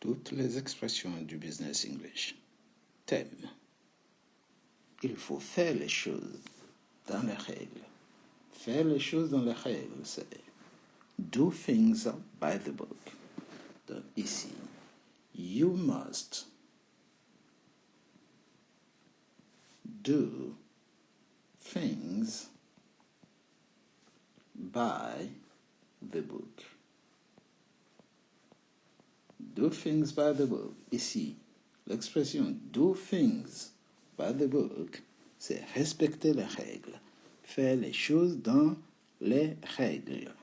toutes les expressions du business English. Thème. Il faut faire les choses dans les règles. Faire les choses dans les règles, c'est do things by the book. Donc ici, you must do things by the book. Do things by the book. Ici, l'expression do things by the book, c'est respecter les règles, faire les choses dans les règles.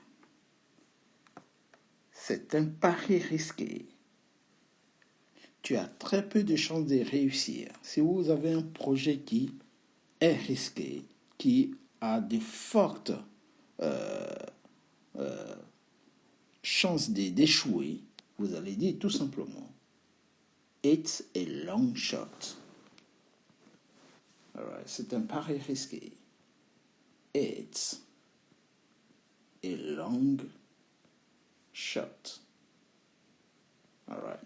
C'est un pari risqué. Tu as très peu de chances de réussir. Si vous avez un projet qui est risqué, qui a de fortes chances d'échouer, vous allez dire tout simplement it's a long shot. Alright, c'est un pari risqué. It's a long shot. Alright.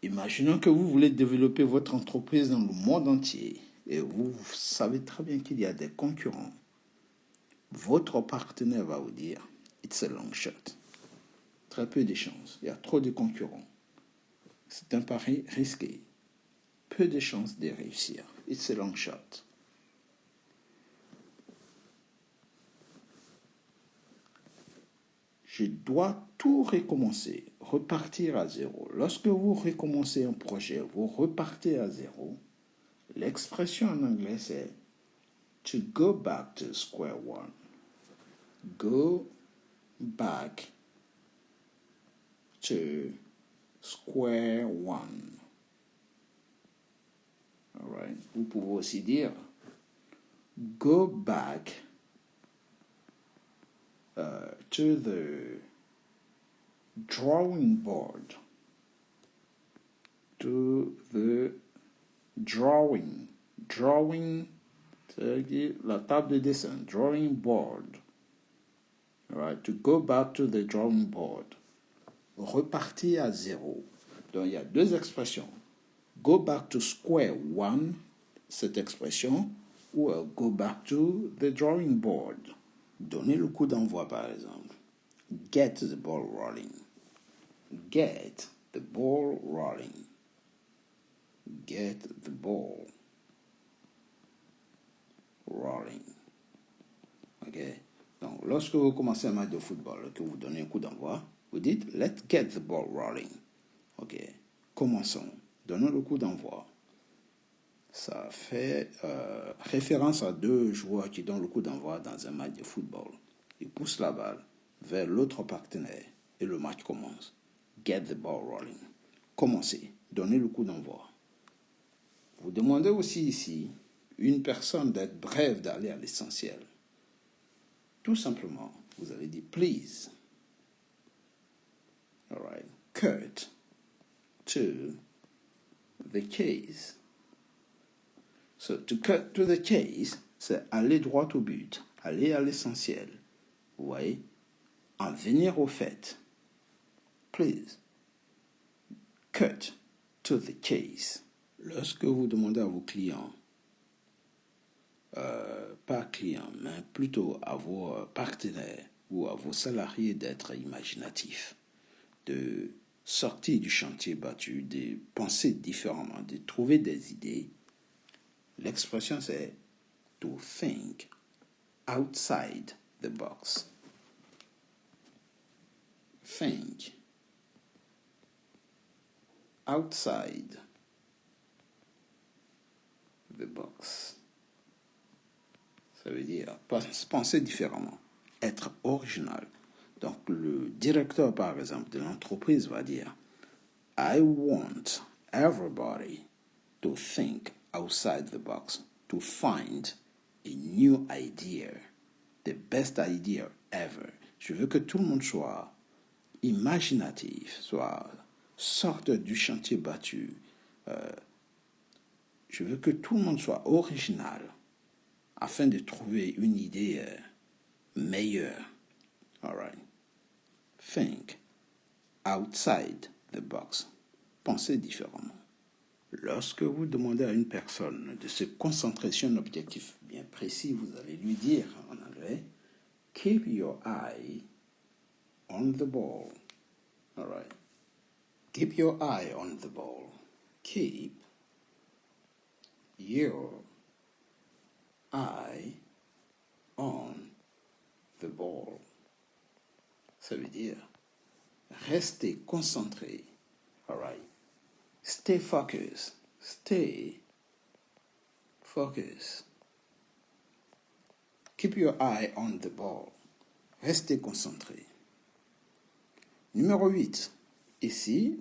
Imaginons que vous voulez développer votre entreprise dans le monde entier et vous savez très bien qu'il y a des concurrents. Votre partenaire va vous dire it's a long shot. Très peu de chances. Il y a trop de concurrents. C'est un pari risqué. Peu de chances de réussir. It's a long shot. Je dois tout recommencer, repartir à zéro. Lorsque vous recommencez un projet, vous repartez à zéro. L'expression en anglais, c'est to go back to square one. Go back to square one. All right. Vous pouvez aussi dire go back to the drawing board. To the drawing. Drawing, c'est-à-dire la table de dessin. Drawing board. All right. To go back to the drawing board. Repartir à zéro. Donc, il y a deux expressions. Go back to square one, cette expression, ou go back to the drawing board. Donnez le coup d'envoi, par exemple. Get the ball rolling. Get the ball rolling. Get the ball rolling. OK? Donc, lorsque vous commencez un match de football, que vous donnez un coup d'envoi, vous dites, let's get the ball rolling. OK? Commençons. Donnons le coup d'envoi. Ça fait référence à deux joueurs qui donnent le coup d'envoi dans un match de football. Ils poussent la balle vers l'autre partenaire et le match commence. Get the ball rolling. Commencez. Donnez le coup d'envoi. Vous demandez aussi ici une personne d'être brève, d'aller à l'essentiel. Tout simplement, vous allez dire please. All right. Cut to the chase. So, to cut to the chase, c'est aller droit au but, aller à l'essentiel. Vous voyez? En venir au fait. Please, cut to the chase. Lorsque vous demandez à vos clients, pas clients, mais plutôt à vos partenaires ou à vos salariés d'être imaginatifs, de sortir du chantier battu, de penser différemment, de trouver des idées, l'expression c'est to think outside the box. Think outside the box. Ça veut dire penser différemment, être original. Donc le directeur par exemple de l'entreprise va dire I want everybody to think outside the box, to find a new idea, the best idea ever. Je veux que tout le monde soit imaginatif, sorte du chantier battu. Je veux que tout le monde soit original afin de trouver une idée meilleure. All right. Think outside the box. Pensez différemment. Lorsque vous demandez à une personne de se concentrer sur un objectif bien précis, vous allez lui dire en anglais, keep your eye on the ball. All right. Keep your eye on the ball. Keep your eye on the ball. Ça veut dire restez concentré. All right. Stay focused. Stay focused. Keep your eye on the ball. Restez concentré. Numéro 8. Ici,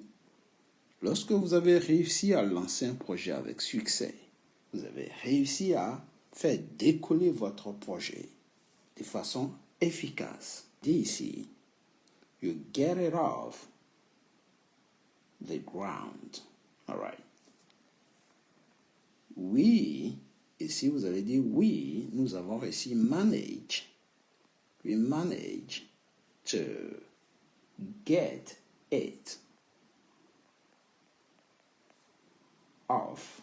lorsque vous avez réussi à lancer un projet avec succès, vous avez réussi à faire décoller votre projet de façon efficace. Dis ici, you get it off the ground. All right. Oui, ici vous allez dire oui, nous avons réussi manage. We manage to get it off.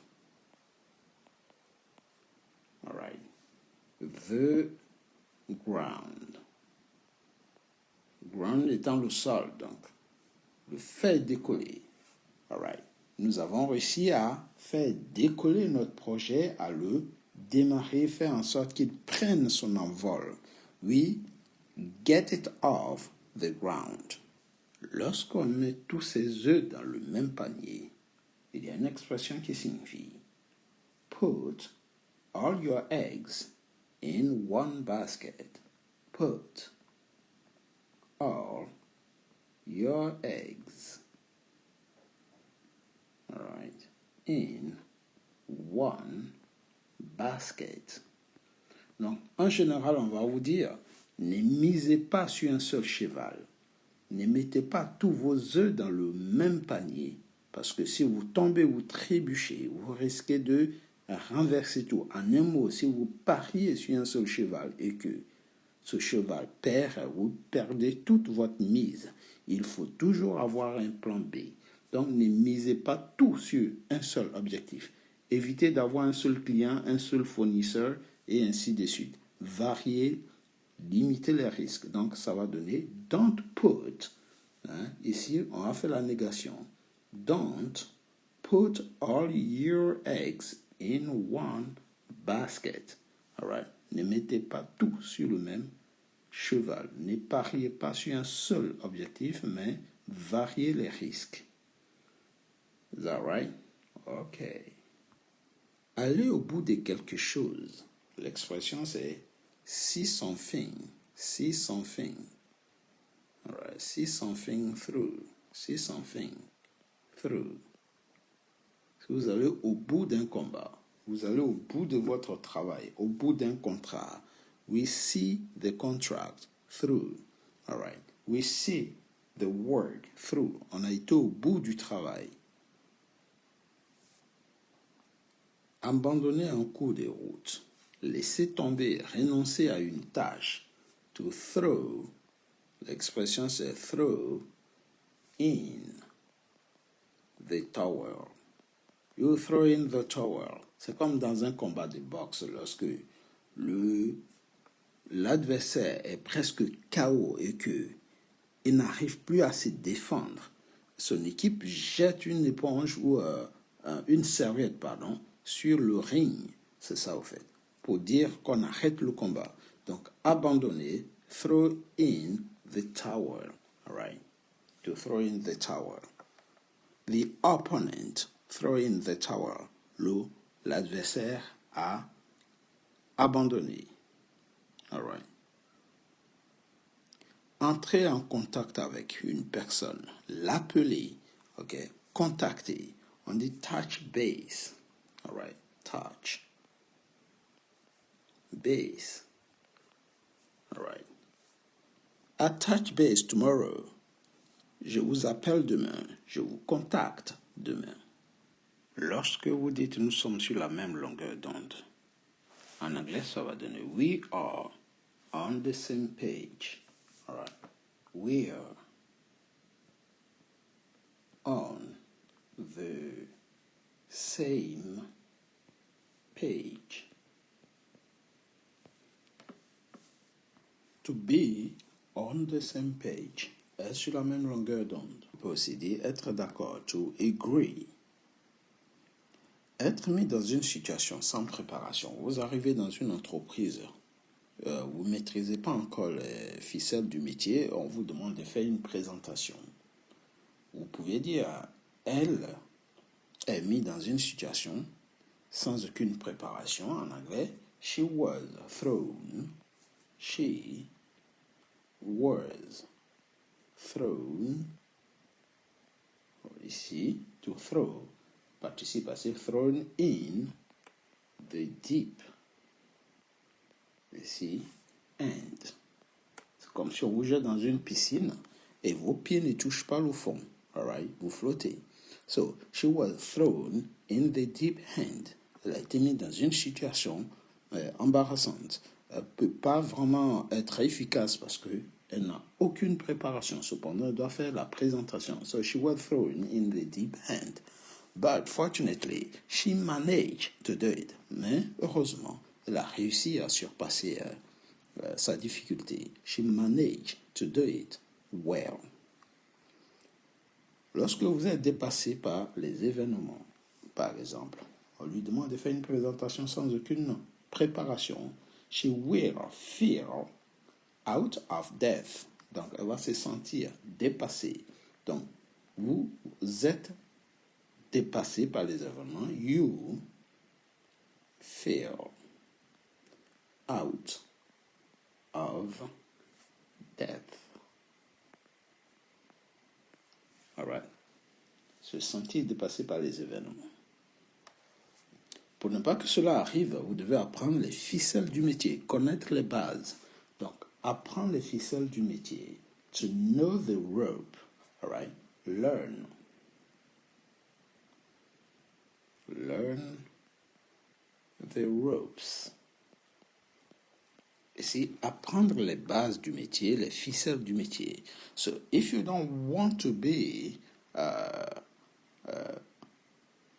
All right. The ground. Ground étant le sol, donc le fait décoller. All right. Nous avons réussi à faire décoller notre projet, à le démarrer, faire en sorte qu'il prenne son envol. We get it off the ground. Lorsqu'on met tous ses œufs dans le même panier, il y a une expression qui signifie put all your eggs in one basket. Put all your eggs, all right, in one basket. Donc, en général, on va vous dire, ne misez pas sur un seul cheval. Ne mettez pas tous vos œufs dans le même panier, parce que si vous tombez ou trébuchez, vous risquez de renverser tout. En un mot, si vous pariez sur un seul cheval et que ce cheval perd, vous perdez toute votre mise. Il faut toujours avoir un plan B. Donc, ne misez pas tout sur un seul objectif. Évitez d'avoir un seul client, un seul fournisseur et ainsi de suite. Variez, limitez les risques. Donc, ça va donner don't put. Ici, on a fait la négation. Don't put all your eggs in one basket. All right. Ne mettez pas tout sur le même cheval. Ne pariez pas sur un seul objectif, mais variez les risques. Is that right? Okay. Aller au bout de quelque chose. L'expression c'est see something. See something. All right. See something through. See something through. Si vous allez au bout d'un combat, vous allez au bout de votre travail, au bout d'un contrat. We see the contract through. All right. We see the work through. On a été au bout du travail. Abandonner un cours de route. Laisser tomber, renoncer à une tâche. To throw. L'expression c'est throw in the towel. You throw in the towel. C'est comme dans un combat de boxe lorsque l'adversaire est presque KO et qu'il n'arrive plus à se défendre. Son équipe jette une éponge ou une serviette, sur le ring. C'est ça au fait. Pour dire qu'on arrête le combat. Donc, abandonner, throw in the towel. All right. To throw in the towel. The opponent, throw in the towel. L'adversaire a abandonné. All right. Entrer en contact avec une personne, l'appeler, ok, contacter. On dit touch base. All right, touch base. All right. At touch base tomorrow. Je vous appelle demain. Je vous contacte demain. Lorsque vous dites nous sommes sur la même longueur d'onde, en anglais ça va donner we are on the same page. All right. We are on the same page. To be on the same page. Être sur la même longueur d'onde. On peut aussi dire être d'accord. To agree. Être mis dans une situation sans préparation. Vous arrivez dans une entreprise, vous ne maîtrisez pas encore les ficelles du métier, on vous demande de faire une présentation. Vous pouvez dire, elle est mise dans une situation sans aucune préparation. En anglais, she was thrown. She was thrown. Ici, to throw. Participe passif, thrown in the deep. Ici, and. C'est comme si on vous jette dans une piscine et vos pieds ne touchent pas le fond. Alright, vous flottez. So, she was thrown in the deep end. Elle a été mise dans une situation embarrassante. Elle ne peut pas vraiment être efficace parce qu'elle n'a aucune préparation. Cependant, elle doit faire la présentation. So, she was thrown in the deep end. But fortunately, she managed to do it. Mais heureusement, elle a réussi à surpasser sa difficulté. She managed to do it well. Lorsque vous êtes dépassé par les événements, par exemple, on lui demande de faire une présentation sans aucune préparation. She will feel out of death. Donc, elle va se sentir dépassée. Donc, vous êtes dépassé par les événements. You feel out of death. Alright. Se sentir dépassé par les événements. Pour ne pas que cela arrive, vous devez apprendre les ficelles du métier, connaître les bases. Donc, apprendre les ficelles du métier. To know the rope. Alright. Learn. Learn the ropes. Ici, apprendre les bases du métier, les ficelles du métier. So, if you don't want to be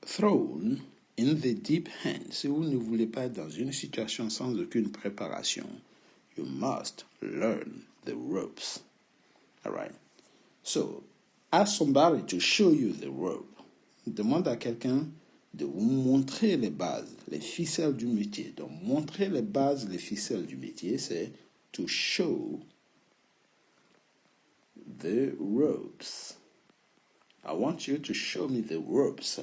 thrown in the deep end, si vous ne voulez pas être dans une situation sans aucune préparation, you must learn the ropes. All right. So, ask somebody to show you the rope. Demande à quelqu'un de vous montrer les bases, les ficelles du métier. Donc, montrer les bases, les ficelles du métier, c'est to show the ropes. I want you to show me the ropes.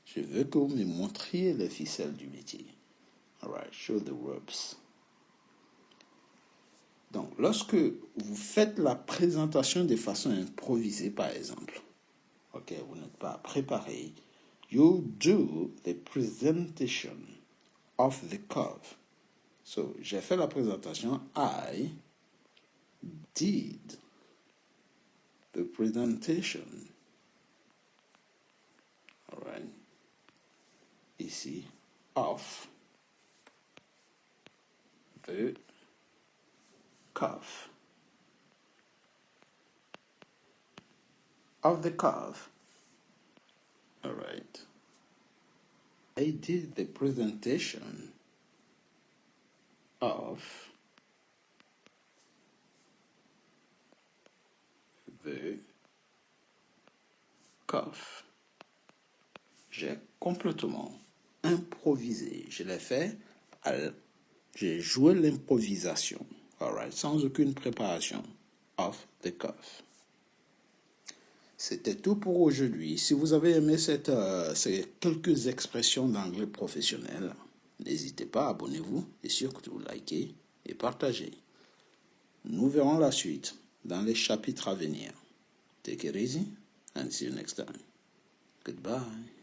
Je veux que vous me montriez les ficelles du métier. All right, show the ropes. Donc, lorsque vous faites la présentation de façon improvisée, par exemple, ok, vous n'êtes pas préparé, you do the presentation off the cuff. So, j'ai fait la présentation. I did the presentation. All right. Ici, off the cuff. Off the cuff. All right. I did the presentation of the cuff. J'ai complètement improvisé. Je l'ai fait, j'ai joué l'improvisation. All right, sans aucune préparation. Off the cuff. C'était tout pour aujourd'hui. Si vous avez aimé ces quelques expressions d'anglais professionnel, n'hésitez pas, abonnez-vous et surtout likez et partagez. Nous verrons la suite dans les chapitres à venir. Take it easy and see you next time. Goodbye.